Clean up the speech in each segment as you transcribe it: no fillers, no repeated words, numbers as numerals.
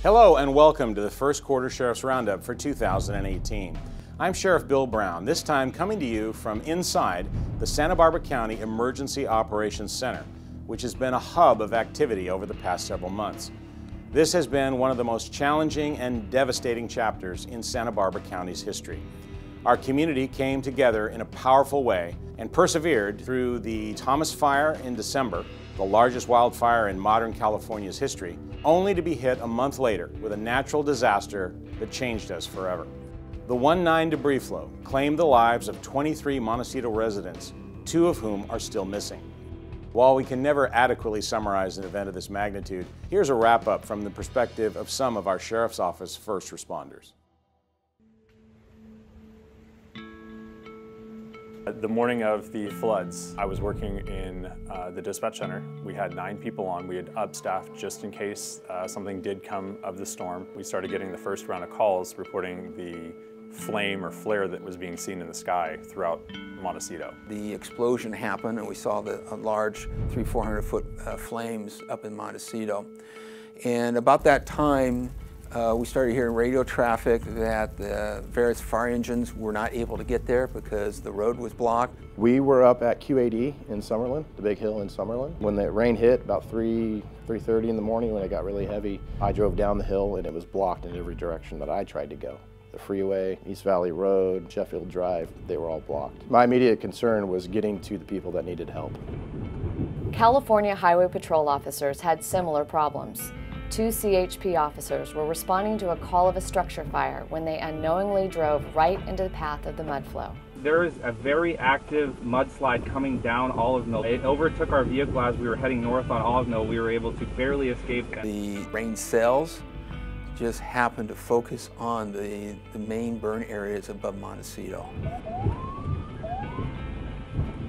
Hello and welcome to the first quarter Sheriff's Roundup for 2018. I'm Sheriff Bill Brown, this time coming to you from inside the Santa Barbara County Emergency Operations Center, which has been a hub of activity over the past several months. This has been one of the most challenging and devastating chapters in Santa Barbara County's history. Our community came together in a powerful way and persevered through the Thomas Fire in December, the largest wildfire in modern California's history, only to be hit a month later with a natural disaster that changed us forever. The 1/9 debris flow claimed the lives of 23 Montecito residents, 2 of whom are still missing. While we can never adequately summarize an event of this magnitude, here's a wrap-up from the perspective of some of our Sheriff's Office first responders. The morning of the floods, I was working in the dispatch center. We had 9 people on. We had up-staffed just in case something did come of the storm. We started getting the first round of calls reporting the flame or flare that was being seen in the sky throughout Montecito. The explosion happened and we saw the large 300-400 foot flames up in Montecito. And about that time, we started hearing radio traffic that the various fire engines were not able to get there because the road was blocked. We were up at QAD in Summerlin, the big hill in Summerlin. When the rain hit, about 3:30 in the morning when it got really heavy, I drove down the hill and it was blocked in every direction that I tried to go. The freeway, East Valley Road, Sheffield Drive, they were all blocked. My immediate concern was getting to the people that needed help. California Highway Patrol officers had similar problems. 2 CHP officers were responding to a call of a structure fire when they unknowingly drove right into the path of the mud flow. There is a very active mudslide coming down Olive Mill. It overtook our vehicle as we were heading north on Olive Mill. We were able to barely escape. The rain cells just happened to focus on the main burn areas above Montecito.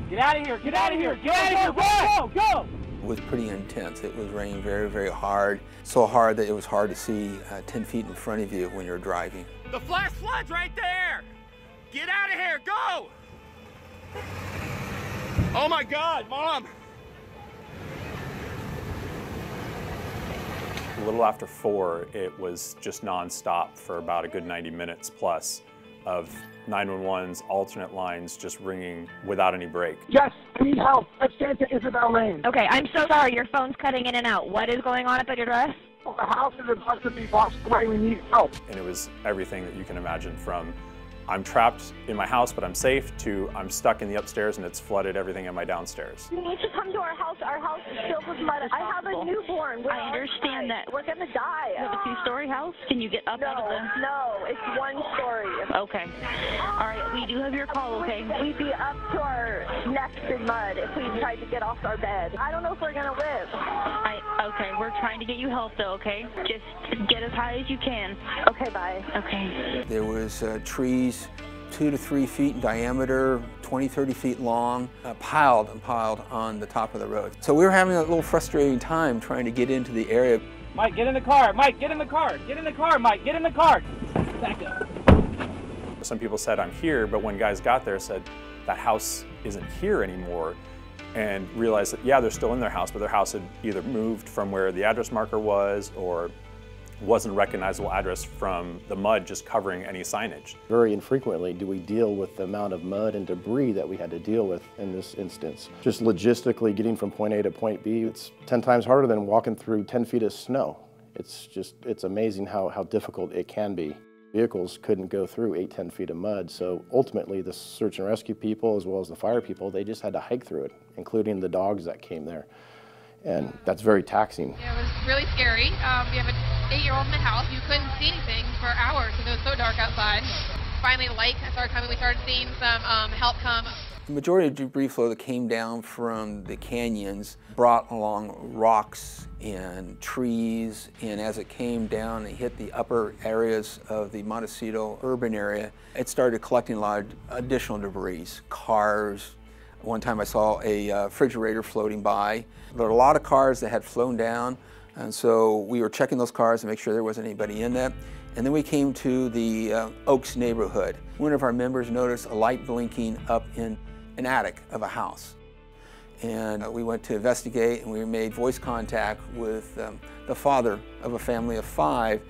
Get out of here! Get out of here! Get out of here! Go! Go! It was pretty intense. It was raining very, very hard. So hard that it was hard to see 10 feet in front of you when you're driving. The flash flood's right there! Get out of here, go! Oh my God, Mom! A little after 4, it was just nonstop for about a good 90 minutes plus of 911's alternate lines just ringing without any break. Yes, I need help. Let's stand to Isabel Lane. Okay, I'm so sorry. Your phone's cutting in and out. What is going on at the address? Well, the house is about to be washed away. We need help. And it was everything that you can imagine, from I'm trapped in my house but I'm safe to I'm stuck in the upstairs and it's flooded everything in my downstairs. You need to come to our house. Our house is filled with mud. I have a newborn. I understand that. We're going to die. You have a 2-story house? Can you get up out of the... No, it's 1 story. Okay. All right, we do have your call, okay? We'd be up to our necks in mud if we tried to get off our bed. I don't know if we're going to live. Okay, we're trying to get you help though, okay? Just get as high as you can. Okay, bye. Okay. There was trees 2 to 3 feet in diameter, 20, 30 feet long, piled on the top of the road. So we were having a little frustrating time trying to get into the area. Mike, get in the car! Mike, get in the car! Get in the car, Mike! Get in the car! Back up. Some people said I'm here, but when guys got there said that house isn't here anymore, and realized that yeah, they're still in their house, but their house had either moved from where the address marker was or wasn't a recognizable address from the mud just covering any signage. Very infrequently do we deal with the amount of mud and debris that we had to deal with in this instance. Just logistically getting from point A to point B, it's 10 times harder than walking through 10 feet of snow. It's amazing how difficult it can be. Vehicles couldn't go through 8-10 feet of mud, so ultimately the search and rescue people as well as the fire people, they just had to hike through it, including the dogs that came there. And that's very taxing. It was really scary. We have an 8-year-old in the house. You couldn't see anything for hours because it was so dark outside. Finally, the light started coming. We started seeing some help come. The majority of debris flow that came down from the canyons brought along rocks and trees, and as it came down and hit the upper areas of the Montecito urban area, it started collecting a lot of additional debris, cars. One time I saw a refrigerator floating by. There were a lot of cars that had flown down, and so we were checking those cars to make sure there wasn't anybody in that. And then we came to the Oaks neighborhood. One of our members noticed a light blinking up in an attic of a house. and we went to investigate, and we made voice contact with the father of a family of 5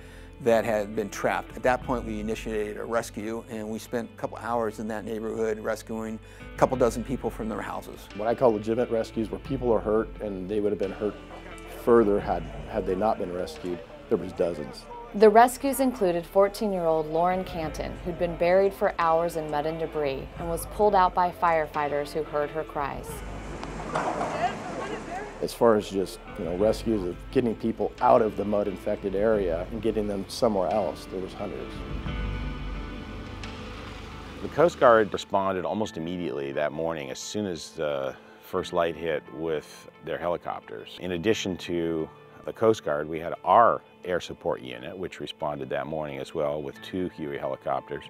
that had been trapped. At that point, we initiated a rescue, and we spent a couple hours in that neighborhood rescuing a couple dozen people from their houses. What I call legitimate rescues, where people are hurt and they would have been hurt further had they not been rescued, there was dozens. The rescues included 14-year-old Lauren Canton, who'd been buried for hours in mud and debris and was pulled out by firefighters who heard her cries. As far as just rescues of getting people out of the mud-infected area and getting them somewhere else, there was hundreds. The Coast Guard responded almost immediately that morning as soon as the first light hit with their helicopters. In addition to the Coast Guard, we had our air support unit, which responded that morning as well with 2 Huey helicopters.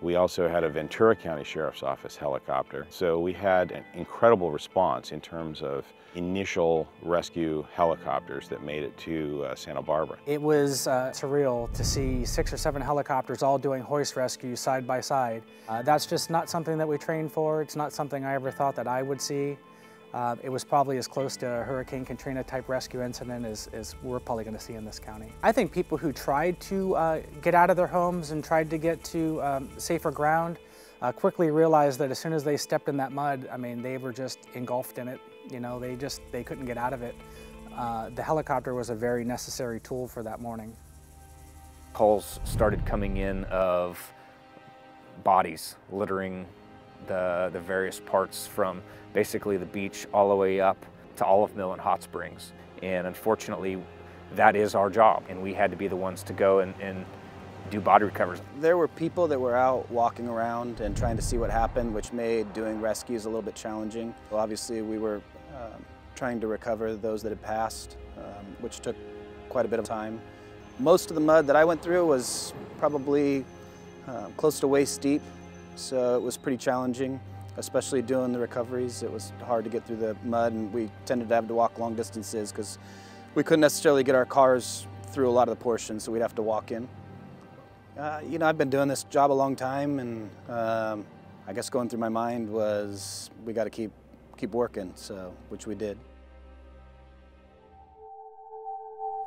We also had a Ventura County Sheriff's Office helicopter. So we had an incredible response in terms of initial rescue helicopters that made it to Santa Barbara. It was surreal to see 6 or 7 helicopters all doing hoist rescues side by side. That's just not something that we trained for. It's not something I ever thought that I would see. It was probably as close to a Hurricane Katrina type rescue incident as we're probably going to see in this county. I think people who tried to get out of their homes and tried to get to safer ground quickly realized that as soon as they stepped in that mud, I mean, they were just engulfed in it. They couldn't get out of it. The helicopter was a very necessary tool for that morning. Calls started coming in of bodies littering the various parts from basically the beach all the way up to Olive Mill and Hot Springs. And unfortunately, that is our job, and we had to be the ones to go and do body recoveries. There were people that were out walking around and trying to see what happened, which made doing rescues a little bit challenging. Well, obviously, we were trying to recover those that had passed, which took quite a bit of time. Most of the mud that I went through was probably close to waist deep, so it was pretty challenging, especially doing the recoveries. It was hard to get through the mud, and we tended to have to walk long distances because we couldn't necessarily get our cars through a lot of the portions, so we'd have to walk in. I've been doing this job a long time, and I guess going through my mind was we got to keep working, which we did.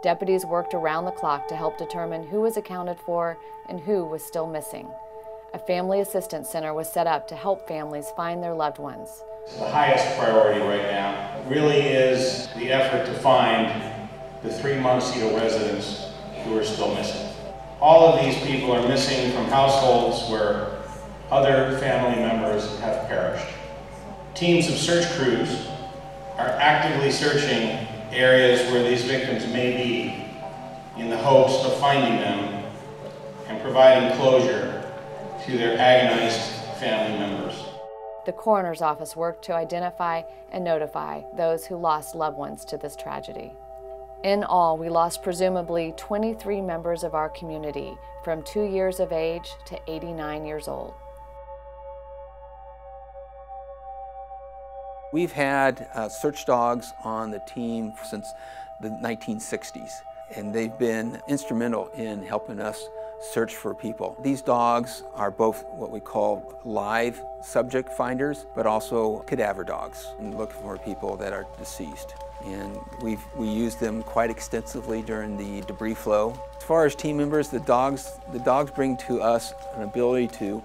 Deputies worked around the clock to help determine who was accounted for and who was still missing. A family assistance center was set up to help families find their loved ones. The highest priority right now really is the effort to find the 3 Montecito residents who are still missing. All of these people are missing from households where other family members have perished. Teams of search crews are actively searching areas where these victims may be in the hopes of finding them and providing closure to their agonized family members. The coroner's office worked to identify and notify those who lost loved ones to this tragedy. In all, we lost presumably 23 members of our community from 2 years of age to 89 years old. We've had search dogs on the team since the 1960s, and they've been instrumental in helping us search for people. These dogs are both what we call live subject finders, but also cadaver dogs, and look for people that are deceased. And we use them quite extensively during the debris flow. As far as team members, the dogs bring to us an ability to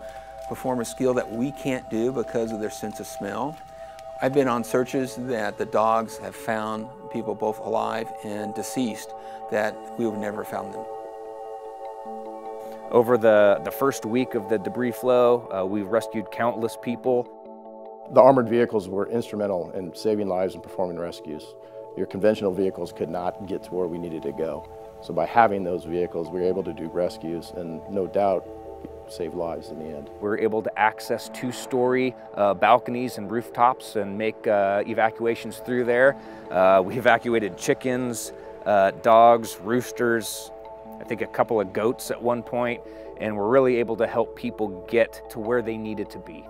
perform a skill that we can't do because of their sense of smell. I've been on searches that the dogs have found people both alive and deceased that we would never have found them. Over the first week of the debris flow, we rescued countless people. The armored vehicles were instrumental in saving lives and performing rescues. Your conventional vehicles could not get to where we needed to go. So by having those vehicles, we were able to do rescues and no doubt save lives in the end. We were able to access 2-story balconies and rooftops and make evacuations through there. We evacuated chickens, dogs, roosters, I think a couple of goats at one point, and we're really able to help people get to where they needed to be.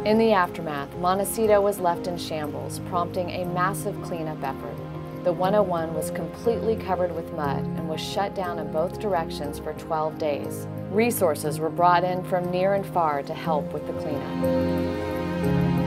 In the aftermath, Montecito was left in shambles, prompting a massive cleanup effort. The 101 was completely covered with mud and was shut down in both directions for 12 days. Resources were brought in from near and far to help with the cleanup.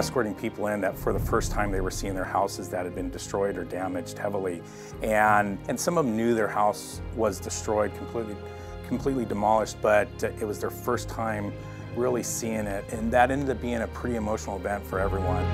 escorting people in that for the first time they were seeing their houses that had been destroyed or damaged heavily. And some of them knew their house was destroyed, completely demolished, but it was their first time really seeing it. And that ended up being a pretty emotional event for everyone.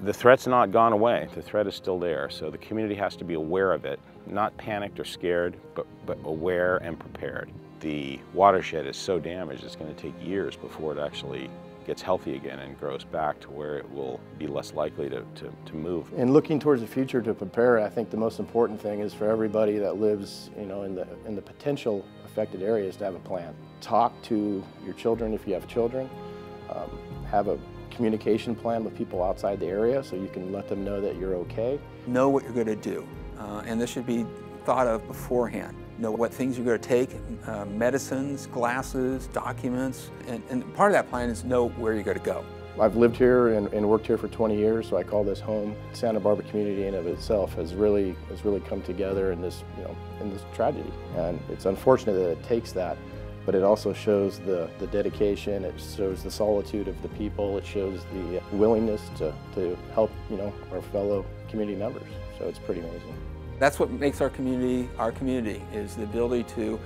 The threat's not gone away. The threat is still there, so the community has to be aware of it, not panicked or scared, but aware and prepared. The watershed is so damaged, it's going to take years before it actually gets healthy again and grows back to where it will be less likely to move. And looking towards the future to prepare, I think the most important thing is for everybody that lives, in the potential affected areas to have a plan. Talk to your children if you have children. Have a communication plan with people outside the area so you can let them know that you're okay. Know what you're going to do, and this should be thought of beforehand. Know what things you're going to take, medicines, glasses, documents, and part of that plan is know where you're going to go. I've lived here and worked here for 20 years, so I call this home. Santa Barbara community in of itself has really come together in this, in this tragedy. And it's unfortunate that it takes that, but it also shows the dedication, it shows the solitude of the people, it shows the willingness to help, our fellow community members. So it's pretty amazing. That's what makes our community, is the ability to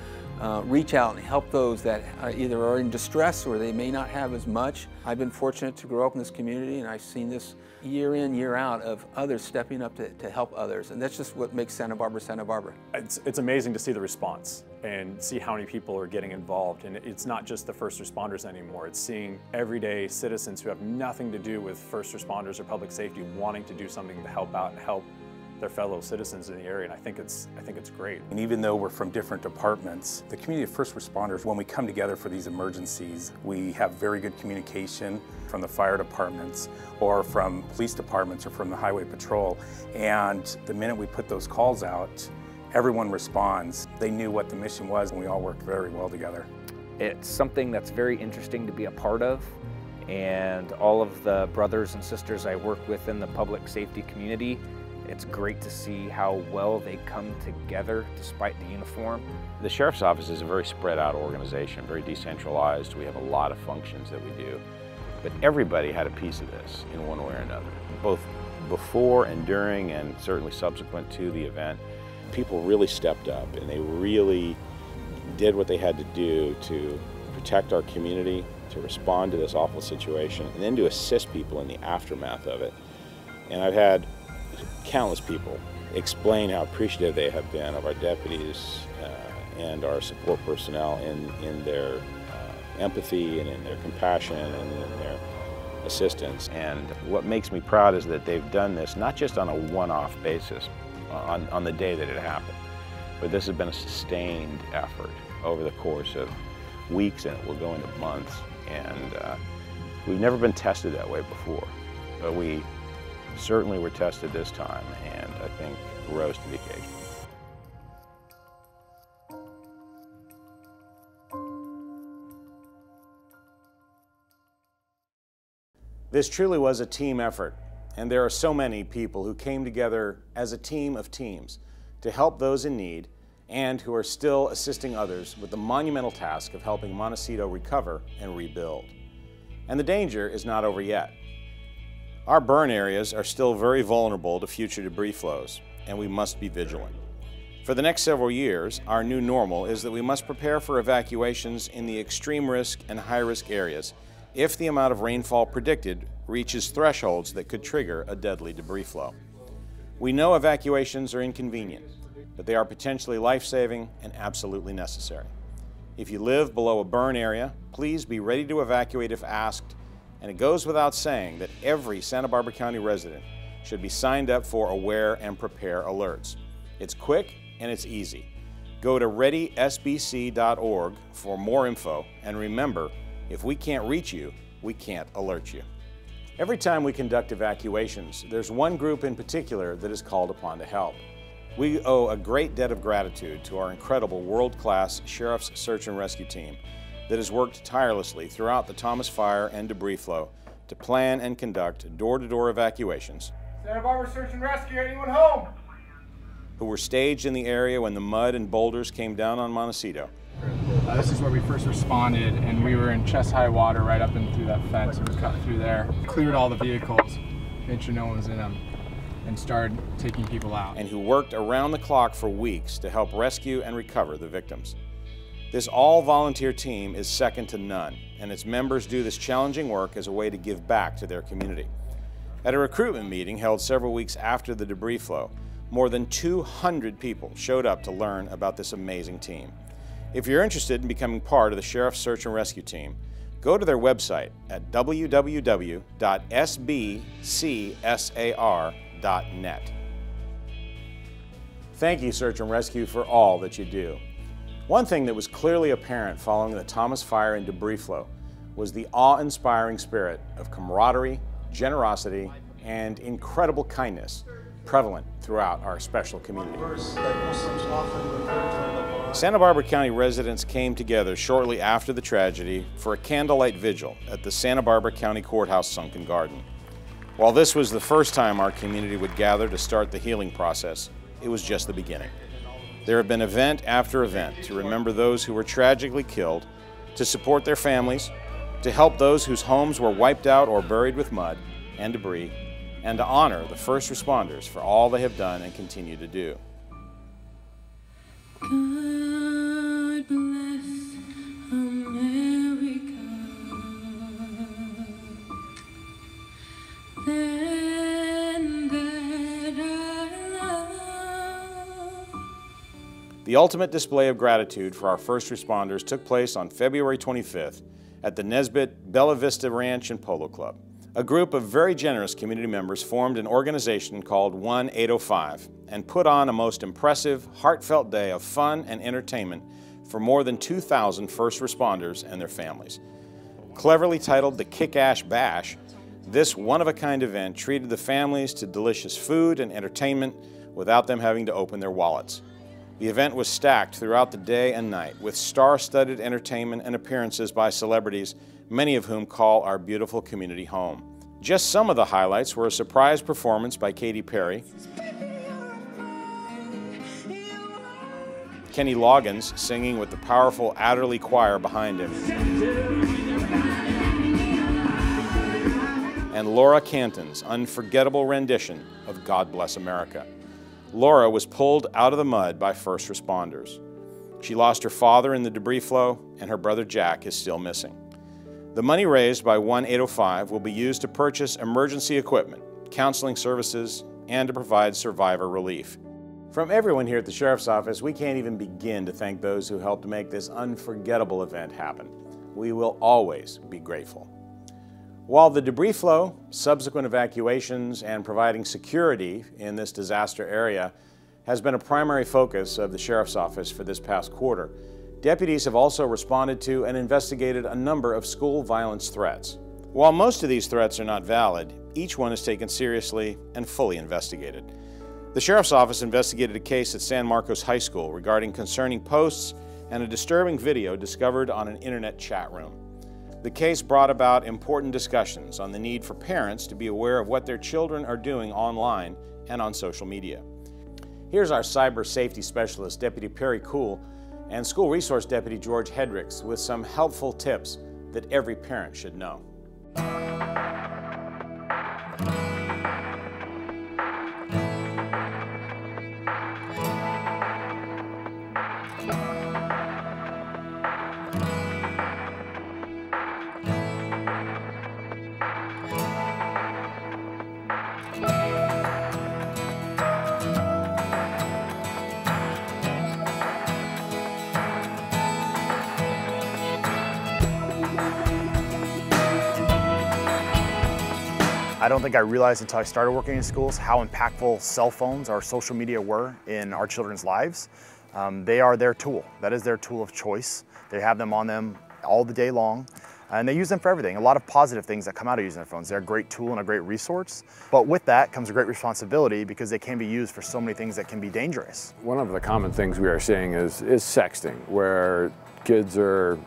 reach out and help those that either are in distress or they may not have as much. I've been fortunate to grow up in this community, and I've seen this year in, year out of others stepping up to help others, and that's just what makes Santa Barbara, Santa Barbara. It's amazing to see the response and see how many people are getting involved, and it's not just the first responders anymore. It's seeing everyday citizens who have nothing to do with first responders or public safety wanting to do something to help out and help their fellow citizens in the area, and I think it's great. And even though we're from different departments, the community of first responders, when we come together for these emergencies, we have very good communication from the fire departments or from police departments or from the highway patrol. And the minute we put those calls out, everyone responds. They knew what the mission was, and we all worked very well together. It's something that's very interesting to be a part of, and all of the brothers and sisters I work with in the public safety community, it's great to see how well they come together despite the uniform. The Sheriff's Office is a very spread out organization, very decentralized. We have a lot of functions that we do. But everybody had a piece of this in one way or another. Both before and during and certainly subsequent to the event, people really stepped up and they really did what they had to do to protect our community, to respond to this awful situation, and then to assist people in the aftermath of it. And I've had countless people explain how appreciative they have been of our deputies and our support personnel in their empathy and in their compassion and in their assistance. And what makes me proud is that they've done this not just on a one-off basis on the day that it happened, but this has been a sustained effort over the course of weeks, and it will go into months. And we've never been tested that way before, but we certainly were tested this time, and I think rose to the occasion. This truly was a team effort, and there are so many people who came together as a team of teams to help those in need and who are still assisting others with the monumental task of helping Montecito recover and rebuild. And the danger is not over yet. Our burn areas are still very vulnerable to future debris flows, and we must be vigilant. For the next several years, our new normal is that we must prepare for evacuations in the extreme risk and high-risk areas if the amount of rainfall predicted reaches thresholds that could trigger a deadly debris flow. We know evacuations are inconvenient, but they are potentially life-saving and absolutely necessary. If you live below a burn area, please be ready to evacuate if asked. And it goes without saying that every Santa Barbara County resident should be signed up for Aware and Prepare alerts. It's quick and it's easy. Go to readysbc.org for more info, and remember, if we can't reach you, we can't alert you. Every time we conduct evacuations, there's one group in particular that is called upon to help. We owe a great debt of gratitude to our incredible world-class Sheriff's Search and Rescue Team that has worked tirelessly throughout the Thomas Fire and debris flow to plan and conduct door-to-door evacuations, Santa Barbara Search and Rescue, anyone home? who were staged in the area when the mud and boulders came down on Montecito. This is where we first responded, and we were in chest-high water right up and through that fence. We cut through there, cleared all the vehicles, made sure no one was in them, and started taking people out. And who worked around the clock for weeks to help rescue and recover the victims. This all-volunteer team is second to none, and its members do this challenging work as a way to give back to their community. At a recruitment meeting held several weeks after the debris flow, more than 200 people showed up to learn about this amazing team. If you're interested in becoming part of the Sheriff's Search and Rescue Team, go to their website at www.sbcsar.net. Thank you, Search and Rescue, for all that you do. One thing that was clearly apparent following the Thomas fire and debris flow was the awe-inspiring spirit of camaraderie, generosity, and incredible kindness prevalent throughout our special community. Santa Barbara County residents came together shortly after the tragedy for a candlelight vigil at the Santa Barbara County Courthouse Sunken Garden. While this was the first time our community would gather to start the healing process, it was just the beginning. There have been event after event to remember those who were tragically killed, to support their families, to help those whose homes were wiped out or buried with mud and debris, and to honor the first responders for all they have done and continue to do. God bless America. Land that I love. The ultimate display of gratitude for our first responders took place on February 25th at the Nesbitt Bella Vista Ranch and Polo Club. A group of very generous community members formed an organization called 1-805 and put on a most impressive, heartfelt day of fun and entertainment for more than 2,000 first responders and their families. Cleverly titled the Kick-Ash Bash, this one-of-a-kind event treated the families to delicious food and entertainment without them having to open their wallets. The event was stacked throughout the day and night with star-studded entertainment and appearances by celebrities, many of whom call our beautiful community home. Just some of the highlights were a surprise performance by Katy Perry, Kenny Loggins singing with the powerful Adderley Choir behind him, and Laura Canton's unforgettable rendition of God Bless America. Laura was pulled out of the mud by first responders. She lost her father in the debris flow, and her brother Jack is still missing. The money raised by 1-805 will be used to purchase emergency equipment, counseling services, and to provide survivor relief. From everyone here at the Sheriff's Office, we can't even begin to thank those who helped make this unforgettable event happen. We will always be grateful. While the debris flow, subsequent evacuations, and providing security in this disaster area has been a primary focus of the Sheriff's Office for this past quarter, deputies have also responded to and investigated a number of school violence threats. While most of these threats are not valid, each one is taken seriously and fully investigated. The Sheriff's Office investigated a case at San Marcos High School regarding concerning posts and a disturbing video discovered on an internet chat room. The case brought about important discussions on the need for parents to be aware of what their children are doing online and on social media. Here's our cyber safety specialist, Deputy Perry Kuhl, and School Resource Deputy George Hedricks with some helpful tips that every parent should know. I don't think I realized until I started working in schools how impactful cell phones or social media were in our children's lives. They are their tool. That is their tool of choice. They have them on them all the day long, and they use them for everything. A lot of positive things that come out of using their phones. They're a great tool and a great resource, but with that comes a great responsibility because they can be used for so many things that can be dangerous. One of the common things we are seeing is sexting, where kids are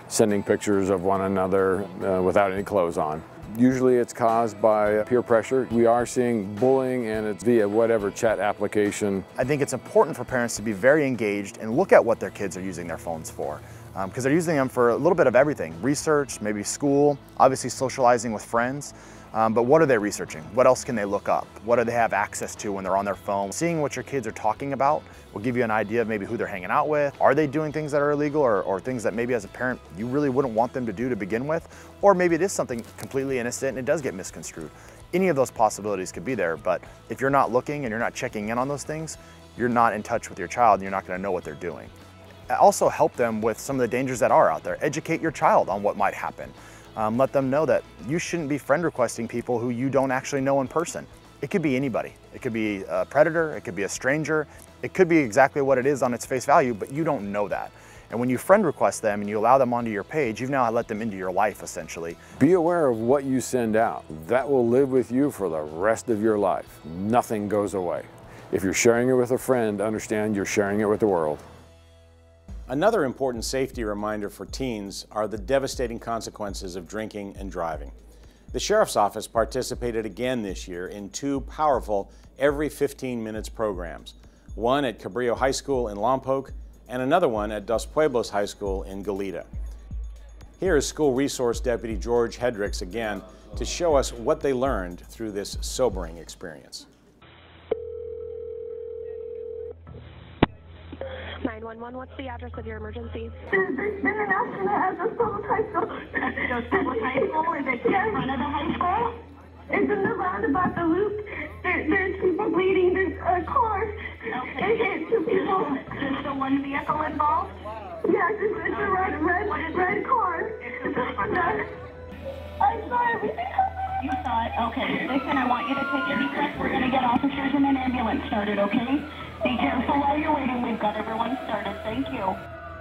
sending pictures of one another without any clothes on. Usually it's caused by peer pressure. We are seeing bullying, and it's via whatever chat application. I think it's important for parents to be very engaged and look at what their kids are using their phones for. Because they're using them for a little bit of everything. Research, maybe school, obviously socializing with friends. But what are they researching? What else can they look up? What do they have access to when they're on their phone? Seeing what your kids are talking about will give you an idea of maybe who they're hanging out with. Are they doing things that are illegal or things that maybe as a parent you really wouldn't want them to do to begin with? Or maybe it is something completely innocent and it does get misconstrued. Any of those possibilities could be there, but if you're not looking and you're not checking in on those things, you're not in touch with your child and you're not going to know what they're doing. Also help them with some of the dangers that are out there. Educate your child on what might happen. Let them know that you shouldn't be friend requesting people who you don't actually know in person. It could be anybody. It could be a predator, it could be a stranger, it could be exactly what it is on its face value, but you don't know that. And when you friend request them and you allow them onto your page, you've now let them into your life essentially. Be aware of what you send out. That will live with you for the rest of your life. Nothing goes away. If you're sharing it with a friend, understand you're sharing it with the world. Another important safety reminder for teens are the devastating consequences of drinking and driving. The Sheriff's Office participated again this year in 2 powerful every 15 minutes programs, one at Cabrillo High School in Lompoc and another one at Dos Pueblos High School in Goleta. Here is School Resource Deputy George Hedricks again to show us what they learned through this sobering experience. 911, what's the address of your emergency? There's been an accident at Dos Pueblos High School. Dos Pueblos High School? Is it in front of the high school? It's in the roundabout, the loop. There's people bleeding. There's a car. Okay. It hit 2 people. Just the one vehicle involved? Yeah, it's a red car. I saw everything happening. You saw it? Okay. Listen, I want you to take a deep breath. We're going to get officers and an ambulance started, okay? Be careful while you're waiting. We've got everyone started. Thank you.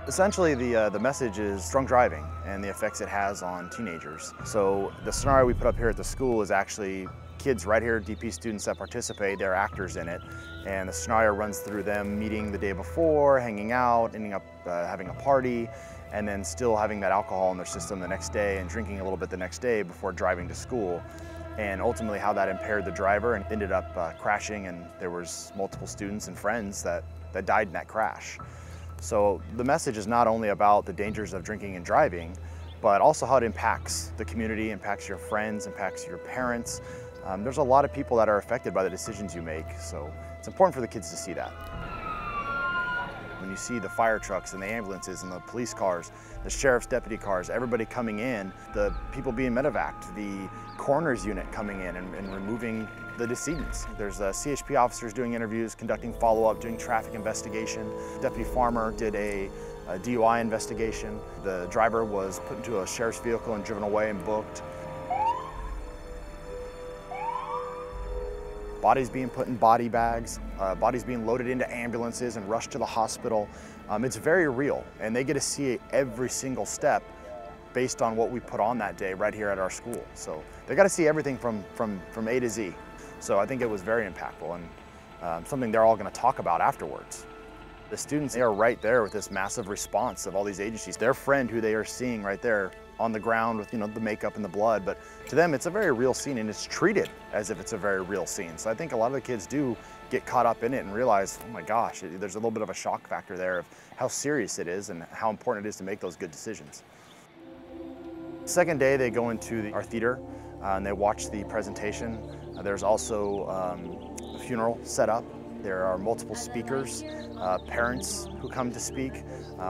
Essentially, the message is drunk driving and the effects it has on teenagers. So the scenario we put up here at the school is actually kids right here, DP students that participate, they're actors in it. And the scenario runs through them meeting the day before, hanging out, ending up having a party, and then still having that alcohol in their system the next day and drinking a little bit the next day before driving to school. And ultimately how that impaired the driver and ended up crashing, and there was multiple students and friends that died in that crash. So the message is not only about the dangers of drinking and driving, but also how it impacts the community, impacts your friends, impacts your parents. There's a lot of people that are affected by the decisions you make, so it's important for the kids to see that. When you see the fire trucks and the ambulances and the police cars, the sheriff's deputy cars, everybody coming in, the people being medevaced, the coroner's unit coming in and removing the decedents. There's CHP officers doing interviews, conducting follow-up, doing traffic investigation. Deputy Farmer did a DUI investigation. The driver was put into a sheriff's vehicle and driven away and booked. Bodies being put in body bags, bodies being loaded into ambulances and rushed to the hospital. It's very real, and they get to see every single step based on what we put on that day right here at our school. So they got to see everything from A to Z. So I think it was very impactful and something they're all going to talk about afterwards. The students, they are right there with this massive response of all these agencies. Their friend who they are seeing right there on the ground with, you know, the makeup and the blood, but to them it's a very real scene and it's treated as if it's a very real scene. So I think a lot of the kids do get caught up in it and realize, oh my gosh, there's a little bit of a shock factor there of how serious it is and how important it is to make those good decisions. Second day they go into our theater and they watch the presentation. There's also a funeral set up. There are multiple speakers, parents who come to speak.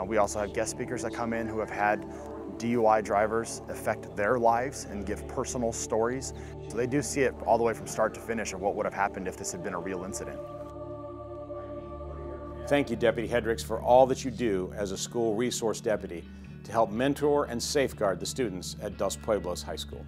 We also have guest speakers that come in who have had DUI drivers affect their lives and give personal stories. So they do see it all the way from start to finish of what would have happened if this had been a real incident. Thank you, Deputy Hedricks, for all that you do as a school resource deputy to help mentor and safeguard the students at Dos Pueblos High School.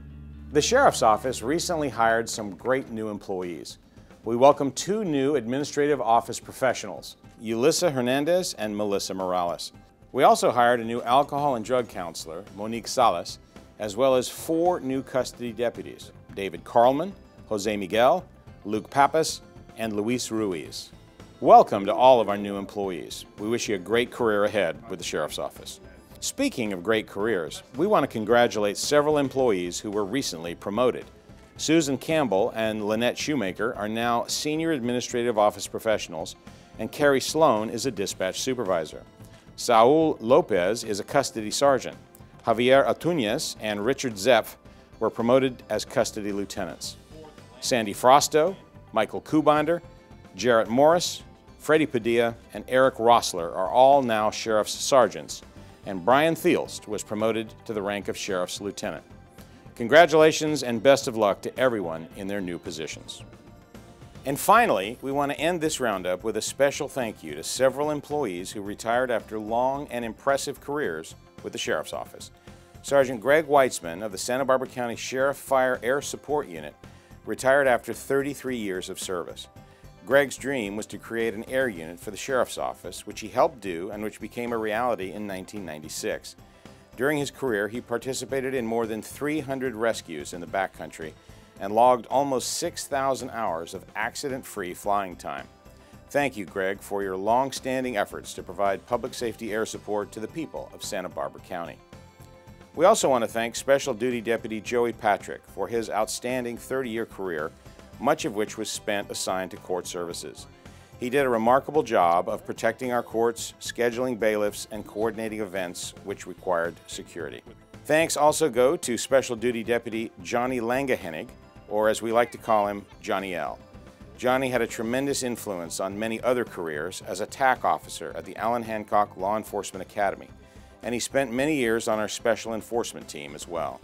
The Sheriff's Office recently hired some great new employees. We welcome 2 new administrative office professionals, Yulissa Hernandez and Melissa Morales. We also hired a new alcohol and drug counselor, Monique Salas, as well as 4 new custody deputies, David Carlman, Jose Miguel, Luke Pappas, and Luis Ruiz. Welcome to all of our new employees. We wish you a great career ahead with the Sheriff's Office. Speaking of great careers, we want to congratulate several employees who were recently promoted. Susan Campbell and Lynette Shoemaker are now Senior Administrative Office Professionals, and Carrie Sloan is a Dispatch Supervisor. Saul Lopez is a Custody Sergeant. Javier Atuñez and Richard Zepf were promoted as Custody Lieutenants. Sandy Frosto, Michael Kubinder, Jarrett Morris, Freddie Padilla, and Eric Rossler are all now Sheriff's Sergeants, and Brian Thielst was promoted to the rank of Sheriff's Lieutenant. Congratulations and best of luck to everyone in their new positions. And finally, we want to end this roundup with a special thank you to several employees who retired after long and impressive careers with the Sheriff's Office. Sergeant Greg Weitzman of the Santa Barbara County Sheriff Fire Air Support Unit retired after 33 years of service. Greg's dream was to create an air unit for the Sheriff's Office, which he helped do and which became a reality in 1996. During his career, he participated in more than 300 rescues in the backcountry and logged almost 6,000 hours of accident-free flying time. Thank you, Greg, for your long-standing efforts to provide public safety air support to the people of Santa Barbara County. We also want to thank Special Duty Deputy Joey Patrick for his outstanding 30-year career, much of which was spent assigned to court services. He did a remarkable job of protecting our courts, scheduling bailiffs, and coordinating events which required security. Thanks also go to Special Duty Deputy Johnny Langehenig, or as we like to call him, Johnny L. Johnny had a tremendous influence on many other careers as a TAC officer at the Allen Hancock Law Enforcement Academy, and he spent many years on our Special Enforcement team as well.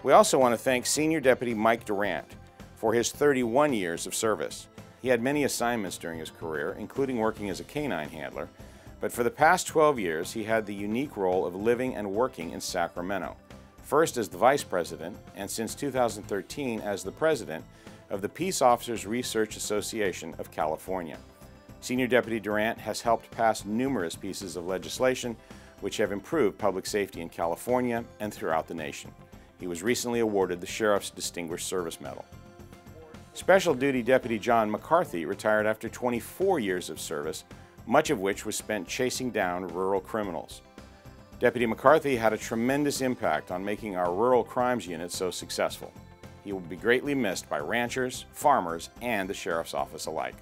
We also want to thank Senior Deputy Mike Durant for his 31 years of service. He had many assignments during his career, including working as a canine handler, but for the past 12 years he had the unique role of living and working in Sacramento, first as the Vice President and since 2013 as the President of the Peace Officers Research Association of California. Senior Deputy Durant has helped pass numerous pieces of legislation which have improved public safety in California and throughout the nation. He was recently awarded the Sheriff's Distinguished Service Medal. Special Duty Deputy John McCarthy retired after 24 years of service, much of which was spent chasing down rural criminals. Deputy McCarthy had a tremendous impact on making our rural crimes unit so successful. He will be greatly missed by ranchers, farmers, and the Sheriff's Office alike.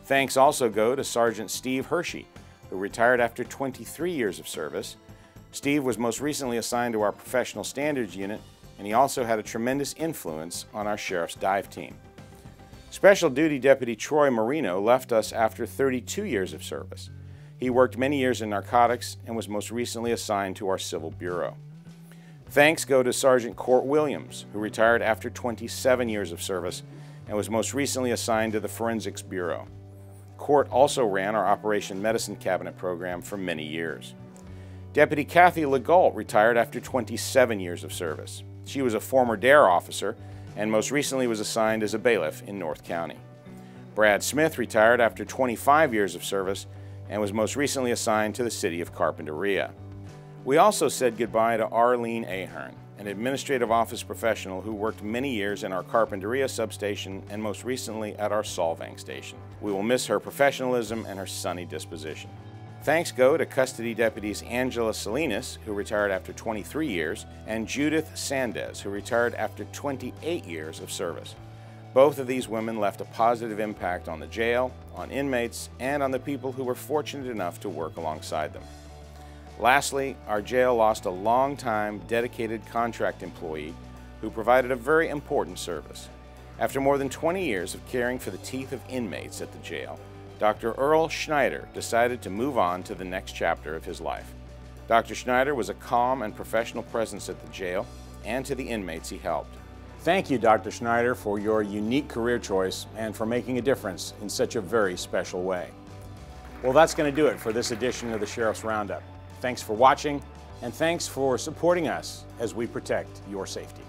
Thanks also go to Sergeant Steve Hershey, who retired after 23 years of service. Steve was most recently assigned to our Professional Standards Unit, and he also had a tremendous influence on our Sheriff's Dive Team. Special Duty Deputy Troy Marino left us after 32 years of service. He worked many years in narcotics and was most recently assigned to our Civil Bureau. Thanks go to Sergeant Court Williams, who retired after 27 years of service and was most recently assigned to the Forensics Bureau. Court also ran our Operation Medicine Cabinet program for many years. Deputy Kathy Legault retired after 27 years of service. She was a former DARE officer and most recently was assigned as a bailiff in North County. Brad Smith retired after 25 years of service and was most recently assigned to the city of Carpinteria. We also said goodbye to Arlene Ahern, an administrative office professional who worked many years in our Carpinteria substation and most recently at our Solvang station. We will miss her professionalism and her sunny disposition. Thanks go to Custody Deputies Angela Salinas, who retired after 23 years, and Judith Sandez, who retired after 28 years of service. Both of these women left a positive impact on the jail, on inmates, and on the people who were fortunate enough to work alongside them. Lastly, our jail lost a long-time, dedicated contract employee who provided a very important service. After more than 20 years of caring for the teeth of inmates at the jail, Dr. Earl Schneider decided to move on to the next chapter of his life. Dr. Schneider was a calm and professional presence at the jail and to the inmates he helped. Thank you, Dr. Schneider, for your unique career choice and for making a difference in such a very special way. Well, that's going to do it for this edition of the Sheriff's Roundup. Thanks for watching, and thanks for supporting us as we protect your safety.